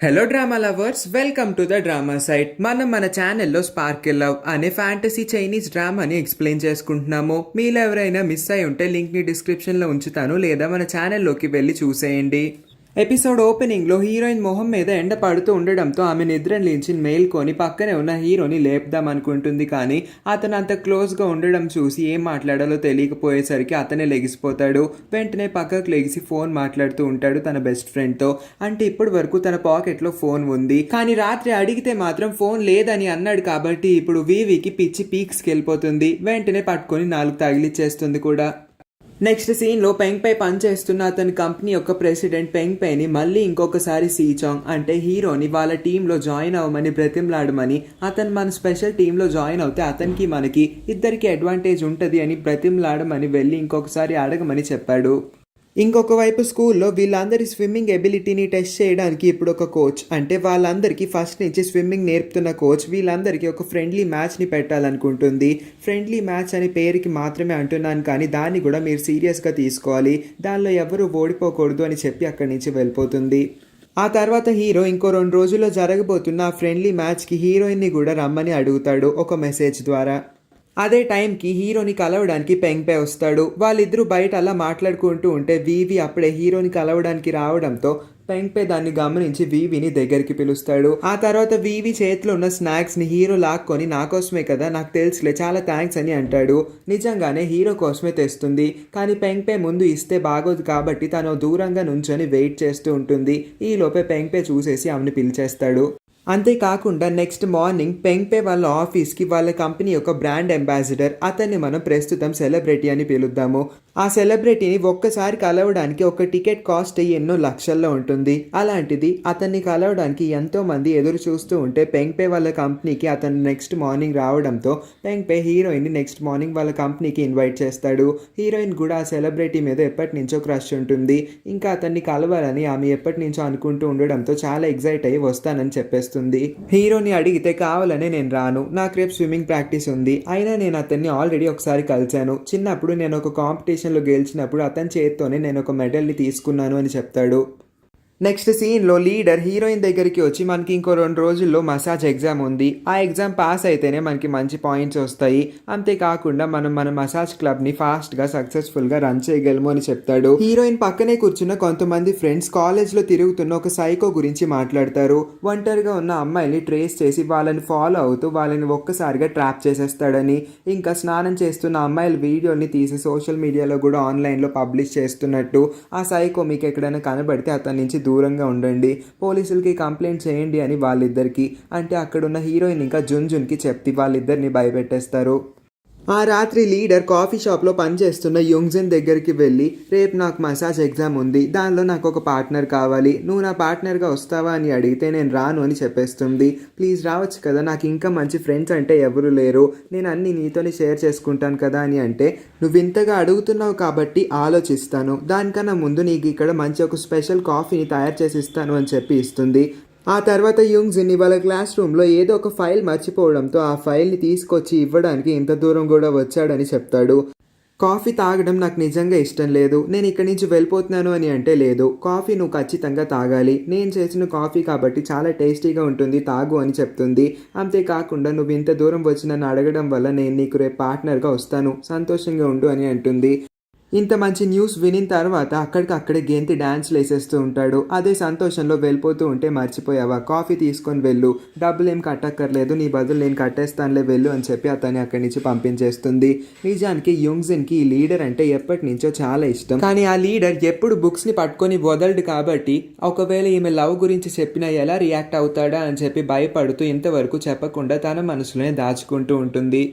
Hello drama lovers, welcome to the drama site. మనం మన ఛానల్లో స్పార్కిల్ లవ్ అనే ఫ్యాంటసీ చైనీస్ డ్రామాని ఎక్స్ప్లెయిన్ చేసుకుంటున్నాము. మీలో ఎవరైనా మిస్ అయి ఉంటే లింక్ని డిస్క్రిప్షన్లో ఉంచుతాను, లేదా మన ఛానల్లోకి వెళ్ళి చూసేయండి. ఎపిసోడ్ ఓపెనింగ్లో హీరోయిన్ మొహం మీద ఎండ పడుతూ ఉండడంతో ఆమె నిద్రలేచి మేల్కొని పక్కనే ఉన్న హీరోని లేపుదాం అనుకుంటుంది. కానీ అతను అంత క్లోజ్గా ఉండడం చూసి ఏం మాట్లాడాలో తెలియకపోయేసరికి అతనే లెగిసిపోతాడు. వెంటనే పక్కకు లెగిసి ఫోన్ మాట్లాడుతూ ఉంటాడు తన బెస్ట్ ఫ్రెండ్తో. అంటే ఇప్పటి వరకు తన పాకెట్లో ఫోన్ ఉంది, కానీ రాత్రి అడిగితే మాత్రం ఫోన్ లేదని అన్నాడు. కాబట్టి ఇప్పుడు వీవీకి పిచ్చి పీక్స్కి వెళ్ళిపోతుంది. వెంటనే పట్టుకొని 4 తగిలిచ్చేస్తుంది కూడా. నెక్స్ట్ సీన్లో పెంగ్పై పనిచేస్తున్న అతని కంపెనీ యొక్క ప్రెసిడెంట్ పెంగ్పైని మళ్ళీ ఇంకొకసారి సీచాంగ్ అంటే హీరోని వాళ్ళ టీంలో జాయిన్ అవ్వమని బ్రతిమలాడమని, అతను మన స్పెషల్ టీంలో జాయిన్ అవుతే అతనికి మనకి ఇద్దరికి అడ్వాంటేజ్ ఉంటుంది అని బ్రతిమలాడమని వెళ్ళి ఇంకొకసారి అడగమని చెప్పాడు. ఇంకొక వైపు స్కూల్లో వీళ్ళందరి స్విమ్మింగ్ ఎబిలిటీని టెస్ట్ చేయడానికి ఇప్పుడు ఒక కోచ్ అంటే వాళ్ళందరికీ ఫస్ట్ నుంచి స్విమ్మింగ్ నేర్పుతున్న కోచ్ వీళ్ళందరికీ ఒక ఫ్రెండ్లీ మ్యాచ్ని పెట్టాలనుకుంటుంది. ఫ్రెండ్లీ మ్యాచ్ అనే పేరుకి మాత్రమే అంటున్నాను, కానీ దాన్ని కూడా మీరు సీరియస్గా తీసుకోవాలి, దానిలో ఎవరు ఓడిపోకూడదు అని చెప్పి అక్కడి నుంచి వెళ్ళిపోతుంది. ఆ తర్వాత హీరో ఇంకో 2 రోజుల్లో జరగబోతున్న ఆ ఫ్రెండ్లీ మ్యాచ్కి హీరోయిన్ని కూడా రమ్మని అడుగుతాడు ఒక మెసేజ్ ద్వారా. అదే టైంకి హీరోని కలవడానికి పెంగ్పై వస్తాడు. వాళ్ళిద్దరూ బయట అలా మాట్లాడుకుంటూ ఉంటే వీవీ అప్పుడే హీరోని కలవడానికి రావడంతో పెంగ్పై దాన్ని గమనించి వీవీని దగ్గరికి పిలుస్తాడు. ఆ తర్వాత వీవీ చేతిలో ఉన్న స్నాక్స్ని హీరో లాక్కొని నా కోసమే కదా, నాకు తెలుసులే, చాలా థ్యాంక్స్ అని అంటాడు. నిజంగానే హీరో కోసమే తెస్తుంది, కానీ పెంగ్పై ముందు ఇస్తే బాగోదు కాబట్టి తను దూరంగా నుంచొని వెయిట్ చేస్తూ ఉంటుంది. ఈ లోపే పెంగ్పై చూసేసి ఆమెను పిలిచేస్తాడు. అంతేకాకుండా నెక్స్ట్ మార్నింగ్ పెంగ్పే వాళ్ళ ఆఫీస్కి వాళ్ళ కంపెనీ యొక్క బ్రాండ్ అంబాసిడర్, అతన్ని మనం ప్రస్తుతం సెలబ్రిటీ అని పిలుద్దాము. ఆ సెలబ్రిటీని ఒక్కసారి కలవడానికి ఒక టికెట్ కాస్ట్ ఎన్నో లక్షల్లో ఉంటుంది. అలాంటిది అతన్ని కలవడానికి ఎంతో మంది ఎదురు చూస్తూ ఉంటే పెంగ్పే వాళ్ళ కంపెనీకి అతను నెక్స్ట్ మార్నింగ్ రావడంతో పెంగ్పే హీరోయిన్ని నెక్స్ట్ మార్నింగ్ వాళ్ళ కంపెనీకి ఇన్వైట్ చేస్తాడు. హీరోయిన్ కూడా ఆ సెలబ్రిటీ మీద ఎప్పటి నుంచో క్రష్ ఉంటుంది. ఇంకా అతన్ని కలవాలని ఆమె ఎప్పటి నుంచో అనుకుంటూ ఉండడంతో చాలా ఎగ్జైట్ అయ్యి వస్తానని చెప్పేస్తుంది. హీరోని అడిగితే కావాలనే నేను రాను, నాకు రేపు స్విమ్మింగ్ ప్రాక్టీస్ ఉంది, అయినా నేను అతన్ని ఆల్రెడీ ఒకసారి కలిశాను, చిన్నప్పుడు నేను ఒక కాంపిటీషన్లో గెలిచినప్పుడు అతని చేత్తోనే నేను ఒక మెడల్ని తీసుకున్నాను అని చెప్తాడు. నెక్స్ట్ సీన్లో లీడర్ హీరోయిన్ దగ్గరికి వచ్చి మనకి ఇంకో 2 రోజుల్లో మసాజ్ ఎగ్జామ్ ఉంది, ఆ ఎగ్జామ్ పాస్ అయితేనే మనకి మంచి పాయింట్స్ వస్తాయి, అంతేకాకుండా మనం మన మసాజ్ క్లబ్ని ఫాస్ట్గా సక్సెస్ఫుల్గా రన్ చేయగలము అని చెప్తాడు. హీరోయిన్ పక్కనే కూర్చున్న కొంతమంది ఫ్రెండ్స్ కాలేజ్లో తిరుగుతున్న ఒక సైకో గురించి మాట్లాడతారు. ఒంటరిగా ఉన్న అమ్మాయిని ట్రేస్ చేసి వాళ్ళని ఫాలో అవుతూ వాళ్ళని ఒక్కసారిగా ట్రాప్ చేసేస్తాడని, ఇంకా స్నానం చేస్తున్న అమ్మాయిల వీడియోని తీసి సోషల్ మీడియాలో కూడా ఆన్లైన్లో పబ్లిష్ చేస్తున్నట్టు ఆ సైకో మీకు ఎక్కడైనా కనబడితే అతని నుంచి దూరంగా ఉండండి, పోలీసులకి కంప్లైంట్ చేయండి అని వాళ్ళిద్దరికి అంటే అక్కడున్న హీరోయిన్ ఇంకా జున్కి చెప్పి వాళ్ళిద్దరిని భయపెట్టేస్తారు. ఆ రాత్రి లీడర్ కాఫీ షాప్లో పనిచేస్తున్న యుంగ్జిన్ దగ్గరికి వెళ్ళి రేపు నాకు మసాజ్ ఎగ్జామ్ ఉంది, దానిలో నాకు ఒక పార్ట్నర్ కావాలి, నువ్వు నా పార్ట్నర్గా వస్తావా అని అడిగితే నేను రాను అని చెప్పేస్తుంది. ప్లీజ్ రావచ్చు కదా, నాకు ఇంకా మంచి ఫ్రెండ్స్ అంటే ఎవరు లేరు, నేను అన్నీ నీతోనే షేర్ చేసుకుంటాను కదా అని అంటే, నువ్వు ఇంతగా అడుగుతున్నావు కాబట్టి ఆలోచిస్తాను, దానికన్నా ముందు నీకు ఇక్కడ మంచి ఒక స్పెషల్ కాఫీని తయారు చేసి ఇస్తాను అని చెప్పి ఇస్తుంది. ఆ తర్వాత యుంగ్జిన్ని వాళ్ళ క్లాస్ రూమ్లో ఏదో ఒక ఫైల్ మర్చిపోవడంతో ఆ ఫైల్ని తీసుకొచ్చి ఇవ్వడానికి ఇంత దూరం కూడా వచ్చాడని చెప్తాడు. కాఫీ తాగడం నాకు నిజంగా ఇష్టం లేదు, నేను ఇక్కడి నుంచి వెళ్ళిపోతున్నాను అని అంటే, లేదు, కాఫీ నువ్వు ఖచ్చితంగా తాగాలి, నేను చేసిన కాఫీ కాబట్టి చాలా టేస్టీగా ఉంటుంది, తాగు అని చెప్తుంది. అంతేకాకుండా నువ్వు ఇంత దూరం వచ్చి నన్ను అడగడం వల్ల నేను నీకు రేపు పార్ట్నర్గా వస్తాను, సంతోషంగా ఉండు అని అంటుంది. ఇంత మంచి న్యూస్ వినిన తర్వాత అక్కడికక్కడే గెంతి డాన్స్లు వేసేస్తూ ఉంటాడు. అదే సంతోషంలో వెళ్ళిపోతూ ఉంటే, మర్చిపోయావా, కాఫీ తీసుకొని వెళ్ళు, డబ్బులు ఏం కట్టక్కర్లేదు, నీ బదులు నేను కట్టేస్తానులే, వెళ్ళు అని చెప్పి అతన్ని అక్కడి నుంచి పంపించేస్తుంది. నిజానికి యుంగ్జిన్కి ఈ లీడర్ అంటే ఎప్పటి నుంచో చాలా ఇష్టం, కానీ ఆ లీడర్ ఎప్పుడు బుక్స్ని పట్టుకొని వదలడు కాబట్టి ఒకవేళ ఈమె లవ్ గురించి చెప్పినా ఎలా రియాక్ట్ అవుతాడా అని చెప్పి భయపడుతూ ఇంతవరకు చెప్పకుండా తన మనసులోనే దాచుకుంటూ ఉంటుంది.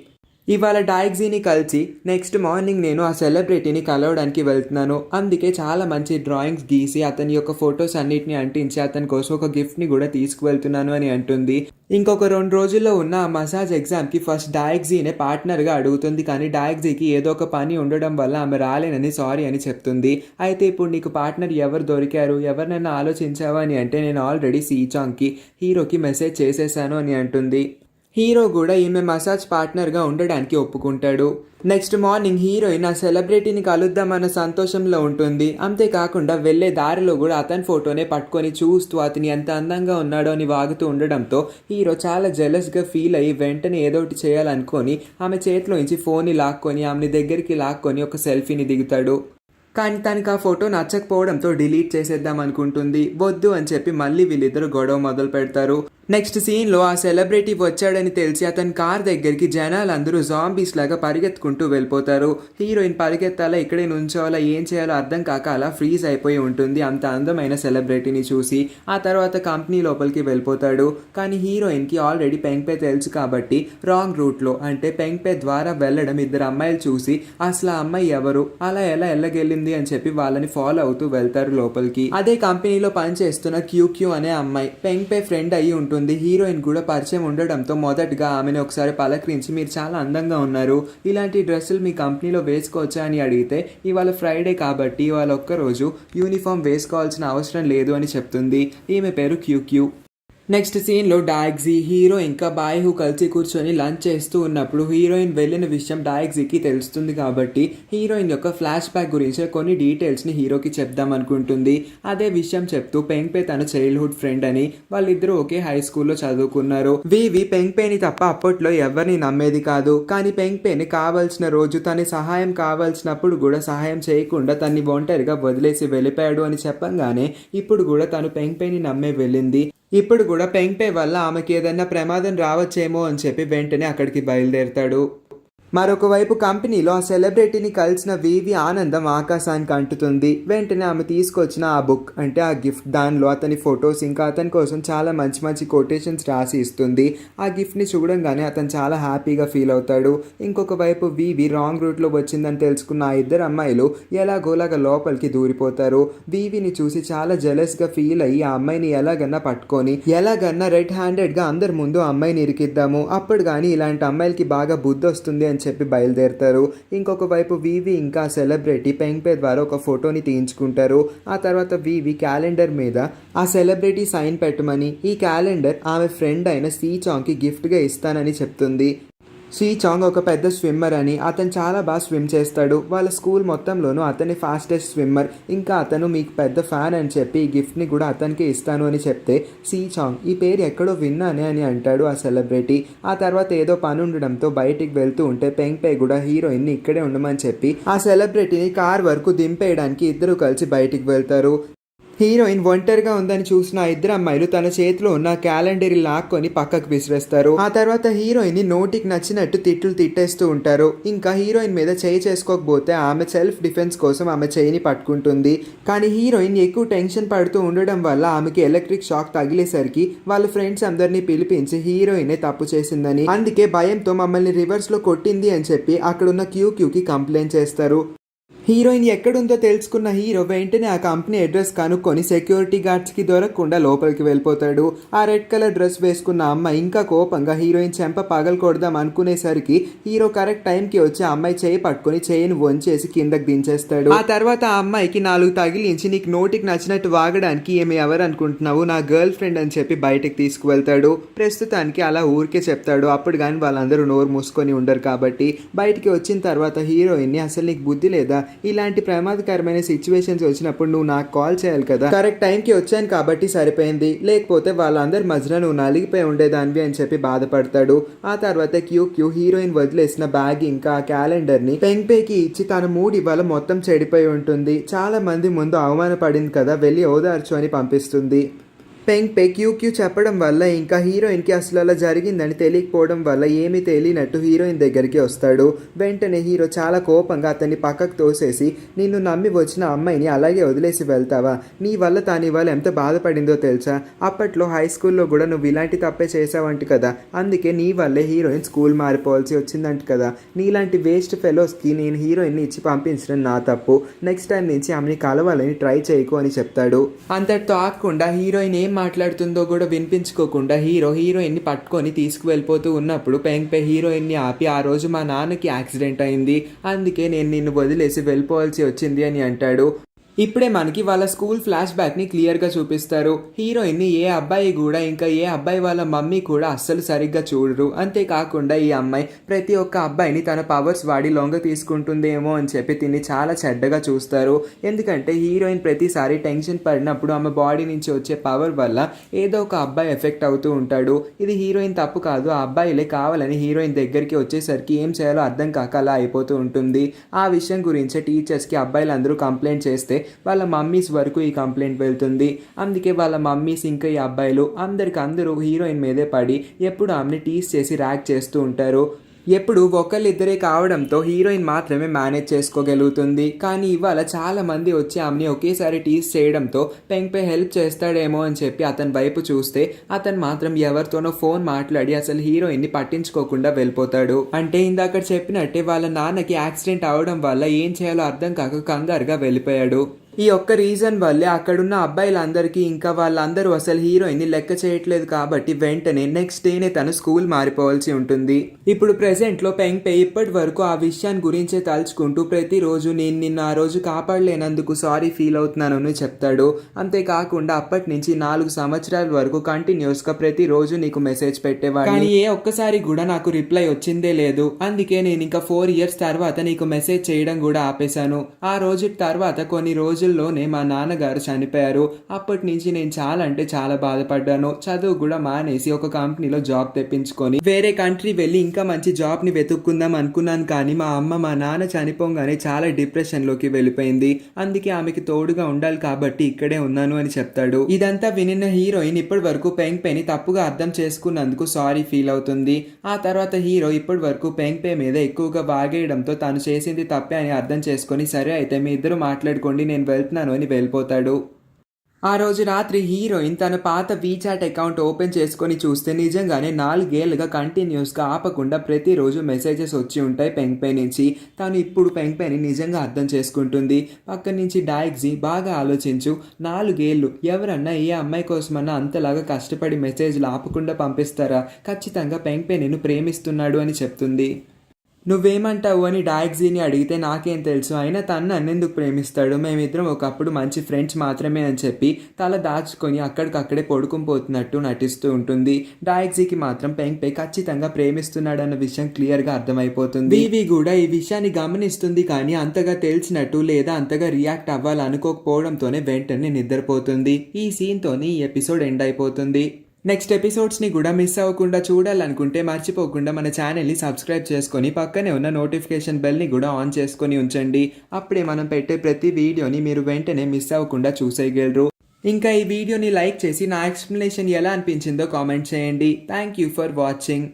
ఇవాళ డైగ్జీని కలిసి నెక్స్ట్ మార్నింగ్ నేను ఆ సెలబ్రిటీని కలవడానికి వెళ్తున్నాను, అందుకే చాలా మంచి డ్రాయింగ్స్ గీసి అతని యొక్క ఫొటోస్ అన్నిటిని అంటించి అతని కోసం ఒక గిఫ్ట్ని కూడా తీసుకువెళ్తున్నాను అని అంటుంది. ఇంకొక 2 రోజుల్లో ఉన్న ఆ మసాజ్ ఎగ్జామ్కి ఫస్ట్ డైగ్జీనే పార్ట్నర్గా అడుగుతుంది, కానీ డైగ్జీకి ఏదో ఒక పని ఉండడం వల్ల ఆమె రాలేనని సారీ అని చెప్తుంది. అయితే ఇప్పుడు నీకు పార్ట్నర్ ఎవరు దొరికారు, ఎవరినైనా ఆలోచించావా అని అంటే, నేను ఆల్రెడీ సీచాంగ్కి హీరోకి మెసేజ్ చేసేసాను అని అంటుంది. హీరో కూడా ఈమె మసాజ్ పార్ట్నర్గా ఉండడానికి ఒప్పుకుంటాడు. నెక్స్ట్ మార్నింగ్ హీరోయిన్ ఆ సెలబ్రిటీని కలుద్దామన్న సంతోషంలో ఉంటుంది. అంతేకాకుండా వెళ్ళే దారిలో కూడా అతని ఫోటోనే పట్టుకొని చూస్తూ అతని ఎంత అందంగా ఉన్నాడో అని వాగుతూ ఉండడంతో హీరో చాలా జెలస్గా ఫీల్ అయ్యి వెంటనే ఏదో ఒకటి చేయాలనుకొని ఆమె చేతిలో నుంచి ఫోన్ని లాక్కొని ఆమెని దగ్గరికి లాక్కొని ఒక సెల్ఫీని దిగుతాడు. కానీ తనకు ఆ ఫోటో నచ్చకపోవడంతో డిలీట్ చేసేద్దాం అనుకుంటుంది. వద్దు అని చెప్పి మళ్ళీ వీళ్ళిద్దరు గొడవ మొదలు పెడతారు. నెక్స్ట్ సీన్లో ఆ సెలబ్రిటీ వచ్చాడని తెలిసి అతని కార్ దగ్గరికి జనాలందరూ జాంబీస్ లాగా పరిగెత్తుకుంటూ వెళ్ళిపోతారు. హీరోయిన్ పరిగెత్తాలా ఇక్కడే నుంచోవాలా ఏం చేయాలో అర్థం కాక అలా ఫ్రీజ్ అయిపోయి ఉంటుంది అంత అందమైన సెలబ్రిటీని చూసి. ఆ తర్వాత కంపెనీ లోపలికి వెళ్ళిపోతాడు. కానీ హీరోయిన్కి ఆల్రెడీ పెంగ్పే తెలుసు కాబట్టి రాంగ్ రూట్లో అంటే పెంగ్పే ద్వారా వెళ్ళడం ఇద్దరు అమ్మాయిలు చూసి అసలు ఆ అమ్మాయి ఎవరు, అలా ఎలా వెళ్ళగెళ్ళింది అని చెప్పి వాళ్ళని ఫాలో అవుతూ వెళ్తారు లోపలికి. అదే కంపెనీలో పనిచేస్తున్న క్యూక్యూ అనే అమ్మాయి పెంగ్పే ఫ్రెండ్ అయ్యి ఉంటుంది. హీరోయిన్ కూడా పరిచయం ఉండడంతో మొదటగా ఆమెను ఒకసారి పలకరించి మీరు చాలా అందంగా ఉన్నారు, ఇలాంటి డ్రెస్సులు మీ కంపెనీలో వేసుకోవచ్చా అని అడిగితే ఇవాళ ఫ్రైడే కాబట్టి ఇవాళ ఒక్కరోజు యూనిఫామ్ వేసుకోవాల్సిన అవసరం లేదు అని చెప్తుంది. ఈమె పేరు క్యూక్యూ. నెక్స్ట్ సీన్లో డాగ్జీ, హీరో ఇంకా బాయ్హు కలిసి కూర్చొని లంచ్ చేస్తూ ఉన్నప్పుడు హీరోయిన్ వెళ్ళిన విషయం డాగ్జీకి తెలుస్తుంది కాబట్టి హీరోయిన్ యొక్క ఫ్లాష్ బ్యాక్ గురించి కొన్ని డీటెయిల్స్ని హీరోకి చెప్దాం అనుకుంటుంది. అదే విషయం చెప్తూ పెంగ్పే తన చైల్డ్హుడ్ ఫ్రెండ్ అని, వాళ్ళిద్దరూ ఒకే హై స్కూల్లో చదువుకున్నారు. వివి పెంగ్పేని తప్ప అప్పట్లో ఎవరిని నమ్మేది కాదు. కానీ పెంగ్పేని కావాల్సిన రోజు తన సహాయం కావాల్సినప్పుడు కూడా సహాయం చేయకుండా తన్ని ఒంటరిగా వదిలేసి వెళ్ళిపోయాడు అని చెప్పంగానే ఇప్పుడు కూడా తను పెంగ్పేని నమ్మే వెళ్ళింది. ఇప్పుడు కూడా పెంగ్పే వల్ల ఆమెకి ఏదైనా ప్రమాదం రావచ్చేమో అని చెప్పి వెంటనే అక్కడికి బయలుదేరుతాడు. మరొక వైపు కంపెనీలో ఆ సెలబ్రిటీని కలిసిన వివి ఆనందం ఆకాశానికి అంటుతుంది. వెంటనే ఆమె తీసుకొచ్చిన ఆ బుక్ అంటే ఆ గిఫ్ట్, దానిలో అతని ఫొటోస్ ఇంకా అతని కోసం చాలా మంచి మంచి కొటేషన్స్ రాసి ఇస్తుంది. ఆ గిఫ్ట్ని చూడంగానే అతను చాలా హ్యాపీగా ఫీల్ అవుతాడు. ఇంకొక వైపు వివి రాంగ్ రూట్లో వచ్చిందని తెలుసుకున్న ఆ ఇద్దరు అమ్మాయిలు ఎలాగోలాగా లోపలికి దూరిపోతారు. వివిని చూసి చాలా జెలస్గా ఫీల్ అయ్యి ఆ అమ్మాయిని ఎలాగన్నా పట్టుకొని ఎలాగన్నా రెడ్ హ్యాండెడ్గా అందరి ముందు ఆ అమ్మాయిని ఇరికిద్దాము, అప్పుడు కానీ ఇలాంటి అమ్మాయిలకి బాగా బుద్ధి వస్తుంది అని చెప్పి బయలుదేరుతారు. ఇంకొక వైపు వివి ఇంకా సెలబ్రిటీ పెంగ్పే ద్వారా ఒక ఫోటోని తీయించుకుంటారు. ఆ తర్వాత వివి క్యాలెండర్ మీద ఆ సెలబ్రిటీ సైన్ పెట్టమని, ఈ క్యాలెండర్ ఆమె ఫ్రెండ్ అయిన సీచాంగ్కి గిఫ్ట్గా ఇస్తానని చెప్తుంది. సీచాంగ్ ఒక పెద్ద స్విమ్మర్ అని, అతను చాలా బాగా స్విమ్ చేస్తాడు. వాళ్ళ స్కూల్ మొత్తంలోనూ అతని ఫాస్టెస్ట్ స్విమ్మర్, ఇంకా అతను మీకు పెద్ద ఫ్యాన్ అని చెప్పి ఈ గిఫ్ట్ని కూడా అతనికి ఇస్తాను అని చెప్తే సీచాంగ్ ఈ పేరు ఎక్కడో విన్నానే అని అంటాడు ఆ సెలబ్రిటీ. ఆ తర్వాత ఏదో పని ఉండడంతో బయటికి వెళ్తూ ఉంటే పెంగ్పే కూడా హీరోయిన్ని ఇక్కడే ఉండమని చెప్పి ఆ సెలబ్రిటీని కార్ వరకు దింపేయడానికి ఇద్దరు కలిసి బయటికి వెళ్తారు. హీరోయిన్ ఒంటరిగా ఉందని చూసిన ఆ ఇద్దరు అమ్మాయిలు తన చేతిలో ఉన్న క్యాలెండర్ లాక్కొని పక్కకు విసిరేస్తారు. ఆ తర్వాత హీరోయిన్ ని నోటికి నచ్చినట్టు తిట్లు తిట్టేస్తూ ఉంటారు. ఇంకా హీరోయిన్ మీద చేయి చేసుకోకపోతే ఆమె సెల్ఫ్ డిఫెన్స్ కోసం ఆమె చేయిని పట్టుకుంటుంది. కానీ హీరోయిన్ ఎక్కువ టెన్షన్ పడుతూ ఉండడం వల్ల ఆమెకి ఎలక్ట్రిక్ షాక్ తగిలేసరికి వాళ్ళ ఫ్రెండ్స్ అందరినీ పిలిపించి హీరోయినే తప్పు చేసిందని, అందుకే భయంతో మమ్మల్ని రివర్స్ లో కొట్టింది అని చెప్పి అక్కడున్న క్యూకి కంప్లైంట్ చేస్తారు. హీరోయిన్ ఎక్కడుందో తెలుసుకున్న హీరో వెంటనే ఆ కంపెనీ అడ్రస్ కనుక్కొని సెక్యూరిటీ గార్డ్స్కి దొరకకుండా లోపలికి వెళ్ళిపోతాడు. ఆ రెడ్ కలర్ డ్రెస్ వేసుకున్న అమ్మాయి ఇంకా కోపంగా హీరోయిన్ చెంప పగలకొడదాం అనుకునేసరికి హీరో కరెక్ట్ టైంకి వచ్చి ఆ అమ్మాయి చేయి పట్టుకొని చేయిని వంచేసి కిందకి దించేస్తాడు. ఆ తర్వాత ఆ అమ్మాయికి 4 తగిలించి నీకు నోటికి నచ్చినట్టు వాగడానికి ఏమి ఎవరు అనుకుంటున్నావు, నా గర్ల్ ఫ్రెండ్ అని చెప్పి బయటకు తీసుకువెళ్తాడు. ప్రస్తుతానికి అలా ఊరికే చెప్తాడు. అప్పుడు కానీ వాళ్ళందరూ నోరు మూసుకొని ఉండరు కాబట్టి. బయటికి వచ్చిన తర్వాత హీరోయిన్ని అసలు నీకు బుద్ధి లేదా, ఇలాంటి ప్రమాదకరమైన సిచ్యువేషన్స్ వచ్చినప్పుడు నువ్వు నాకు కాల్ చేయాలి కదా, కరెక్ట్ టైంకి వచ్చాను కాబట్టి సరిపోయింది, లేకపోతే వాళ్ళందరి మధ్యలో నువ్వు నలిగిపోయి ఉండేదానివి అని చెప్పి బాధపడతాడు. ఆ తర్వాత క్యూ హీరోయిన్ వదిలేసిన బ్యాగ్ ఇంకా ఆ క్యాలెండర్ని పెంగ్పేకి ఇచ్చి తన మూడ్ ఇవాళ మొత్తం చెడిపోయి ఉంటుంది, చాలా మంది ముందు అవమానపడింది కదా, వెళ్ళి ఓదార్చు అని పంపిస్తుంది. పెంగ్పే క్యూ చెప్పడం వల్ల ఇంకా హీరోయిన్కి అసలు అలా జరిగిందని తెలియకపోవడం వల్ల ఏమీ తెలియనట్టు హీరోయిన్ దగ్గరికి వస్తాడు. వెంటనే హీరో చాలా కోపంగా అతన్ని పక్కకు తోసేసి నిన్ను నమ్మి వచ్చిన అమ్మాయిని అలాగే వదిలేసి వెళ్తావా, నీ వల్ల తాను ఇవాళ ఎంత బాధపడిందో తెలుసా, అప్పట్లో హై స్కూల్లో కూడా నువ్వు ఇలాంటి తప్పే చేసావంట కదా, అందుకే నీ వల్లే హీరోయిన్ స్కూల్ మారిపోవాల్సి వచ్చిందంట కదా, నీలాంటి వేస్ట్ ఫెలోస్కి నేను హీరోయిన్ని ఇచ్చి పంపించడం నా తప్పు, నెక్స్ట్ టైం నుంచి ఆమెని కలవాలని ట్రై చేయకు అని చెప్తాడు. అంతటితో ఆగకుండా హీరోయిన్ ఏం మాట్లాడుతుందో కూడా వినిపించుకోకుండా హీరోయిన్ని పట్టుకొని తీసుకువెళ్ళిపోతూ ఉన్నప్పుడు పెంగ్పే హీరోయిన్ని ఆపి ఆ రోజు మా నాన్నకి యాక్సిడెంట్ అయింది, అందుకే నేను నిన్ను వదిలేసి వెళ్ళిపోవాల్సి వచ్చింది అని అంటాడు. ఇప్పుడే మనకి వాళ్ళ స్కూల్ ఫ్లాష్ బ్యాక్ ని క్లియర్ గా చూపిస్తారు. హీరోయిన్ ని ఏ అబ్బాయి కూడా ఇంకా ఏ అబ్బాయి వాళ్ళ మమ్మీ కూడా అస్సలు సరిగ్గా చూడరు. అంతేకాకుండా ఈ అమ్మాయి ప్రతి ఒక్క అబ్బాయిని తన పవర్స్ వాడి లొంగ తీసుకుంటుందేమో అని చెప్పి తిని చాలా చెడ్డగా చూస్తారు. ఎందుకంటే హీరోయిన్ ప్రతిసారి టెన్షన్ పడినప్పుడు ఆమె బాడీ నుంచి వచ్చే పవర్ వల్ల ఏదో ఒక అబ్బాయి ఎఫెక్ట్ అవుతూ ఉంటాడు. ఇది హీరోయిన్ తప్పు కాదు, ఆ అబ్బాయిలే కావాలని హీరోయిన్ దగ్గరికి వచ్చేసరికి ఏం చేయాలో అర్థం కాక అలా అయిపోతూ ఉంటుంది. ఆ విషయం గురించి టీచర్స్కి అబ్బాయిలందరూ కంప్లైంట్ చేస్తే వాళ్ళ మమ్మీస్ వరకు ఈ కంప్లైంట్ వెళ్తుంది. అందుకే వాళ్ళ మమ్మీస్ ఇంకా ఈ అబ్బాయిలు అందరూ హీరోయిన్ మీదే పడి ఎప్పుడు ఆమెని టీస్ చేసి ర్యాక్ చేస్తూ ఉంటారు. ఎప్పుడు ఒకళ్ళిద్దరే కావడంతో హీరోయిన్ మాత్రమే మేనేజ్ చేసుకోగలుగుతుంది. కానీ ఇవాళ చాలా మంది వచ్చి ఆమెని ఒకేసారి టీస్ చేయడంతో పెంగ్పే హెల్ప్ చేస్తాడేమో అని చెప్పి అతని వైపు చూస్తే అతను మాత్రం ఎవరితోనో ఫోన్ మాట్లాడి అసలు హీరోయిన్ ని పట్టించుకోకుండా వెళ్ళిపోతాడు. అంటే ఇందాక చెప్పినట్టే వాళ్ళ నాన్నకి యాక్సిడెంట్ అవడం వల్ల ఏం చేయాలో అర్థం కాక కంగారుగా వెళ్ళిపోయాడు. ఈ ఒక్క రీజన్ వల్లే అక్కడున్న అబ్బాయిలందరికీ ఇంకా వాళ్ళందరూ అసలు హీరోయిన్ ని లెక్క చేయట్లేదు. కాబట్టి వెంటనే నెక్స్ట్ డేనే తను స్కూల్ మారిపోవాల్సి ఉంటుంది. ఇప్పుడు ప్రెసెంట్ లో పెంగ్పే ఇప్పటి వరకు ఆ విషయాన్ని గురించే తలుచుకుంటూ ప్రతిరోజు నేను నిన్ను ఆ రోజు కాపాడలేనందుకు సారీ ఫీల్ అవుతున్నాను అని చెప్తాడు. అంతేకాకుండా అప్పటి నుంచి 4 సంవత్సరాల వరకు కంటిన్యూస్ గా ప్రతిరోజు నీకు మెసేజ్ పెట్టేవాడు, కానీ ఏ ఒక్కసారి కూడా నాకు రిప్లై వచ్చిందే లేదు. అందుకే నేను ఇంకా 4 years తర్వాత నీకు మెసేజ్ చేయడం కూడా ఆపేశాను. ఆ రోజు తర్వాత కొన్ని రోజుల్లోనే మా నాన్నగారు చనిపోయారు. అప్పటి నుంచి నేను చాలా అంటే చాలా బాధపడ్డాను. చదువు కూడా మానేసి ఒక కంపెనీలో జాబ్ తెప్పించుకొని వేరే కంట్రీ వెళ్ళి ఇంకా మంచి జాబ్ ని వెతుక్కుందాం అనుకున్నాను. కానీ మా అమ్మ మా నాన్న చనిపోగానే చాలా డిప్రెషన్ లోకి వెళ్ళిపోయింది. అందుకే ఆమెకి తోడుగా ఉండాలి కాబట్టి ఇక్కడే ఉన్నాను అని చెప్తాడు. ఇదంతా వినిన హీరోయిన్ ఇప్పటి వరకు పెంగ్పేని తప్పుగా అర్థం చేసుకున్నందుకు సారీ ఫీల్ అవుతుంది. ఆ తర్వాత హీరో ఇప్పటి వరకు పెంగ్పే మీద ఎక్కువగా వాగేయడంతో తాను చేసింది తప్పే అని అర్థం చేసుకొని సరే అయితే మీ ఇద్దరు మాట్లాడుకోండి నేను వెళ్తున్నాను అని వెళ్ళిపోతాడు. ఆ రోజు రాత్రి హీరోయిన్ తన పాత వీచాట్ అకౌంట్ ఓపెన్ చేసుకొని చూస్తే నిజంగానే 4 ఏళ్లుగా కంటిన్యూస్గా ఆపకుండా ప్రతిరోజు మెసేజెస్ వచ్చి ఉంటాయి పెంగ్పే నుంచి. తాను ఇప్పుడు పెంగ్పేని నిజంగా అర్థం చేసుకుంటుంది. పక్క నుంచి డైగ్జీ బాగా ఆలోచించు, 4 ఏళ్ళు ఎవరన్నా ఏ అమ్మాయి కోసమన్నా అంతలాగా కష్టపడి మెసేజ్లు ఆపకుండా పంపిస్తారా? ఖచ్చితంగా పెంగ్పే నిన్ను ప్రేమిస్తున్నాడు అని చెప్తుంది. నువ్వేమంటావు అని డైగ్జీని అడిగితే నాకేం తెలుసు, అయినా తను నన్నెందుకు ప్రేమిస్తాడు, మేమిద్దరం ఒకప్పుడు మంచి ఫ్రెండ్స్ మాత్రమే అని చెప్పి తల దాచుకొని అక్కడికక్కడే పడుకుపోతున్నట్టు నటిస్తూ ఉంటుంది. డైగ్జీకి మాత్రం పెంగ్పే ఖచ్చితంగా ప్రేమిస్తున్నాడన్న విషయం క్లియర్గా అర్థమైపోతుంది. వివి కూడా ఈ విషయాన్ని గమనిస్తుంది, కానీ అంతగా తెలిసినట్టు లేదా అంతగా రియాక్ట్ అవ్వాలనుకోకపోవడంతోనే వెంటనే నిద్రపోతుంది. ఈ సీన్తోనే ఈ ఎపిసోడ్ ఎండ్ అయిపోతుంది. నెక్స్ట్ ఎపిసోడ్స్ని కూడా మిస్ అవ్వకుండా చూడాలనుకుంటే మర్చిపోకుండా మన ఛానల్ని సబ్స్క్రైబ్ చేసుకొని పక్కనే ఉన్న నోటిఫికేషన్ బెల్ని కూడా ఆన్ చేసుకొని ఉంచండి. అప్పుడే మనం పెట్టే ప్రతి వీడియోని మీరు వెంటనే మిస్ అవ్వకుండా చూసేయగలరు. ఇంకా ఈ వీడియోని లైక్ చేసి నా ఎక్స్ప్లెనేషన్ ఎలా అనిపించిందో కామెంట్ చేయండి. Thank you for watching.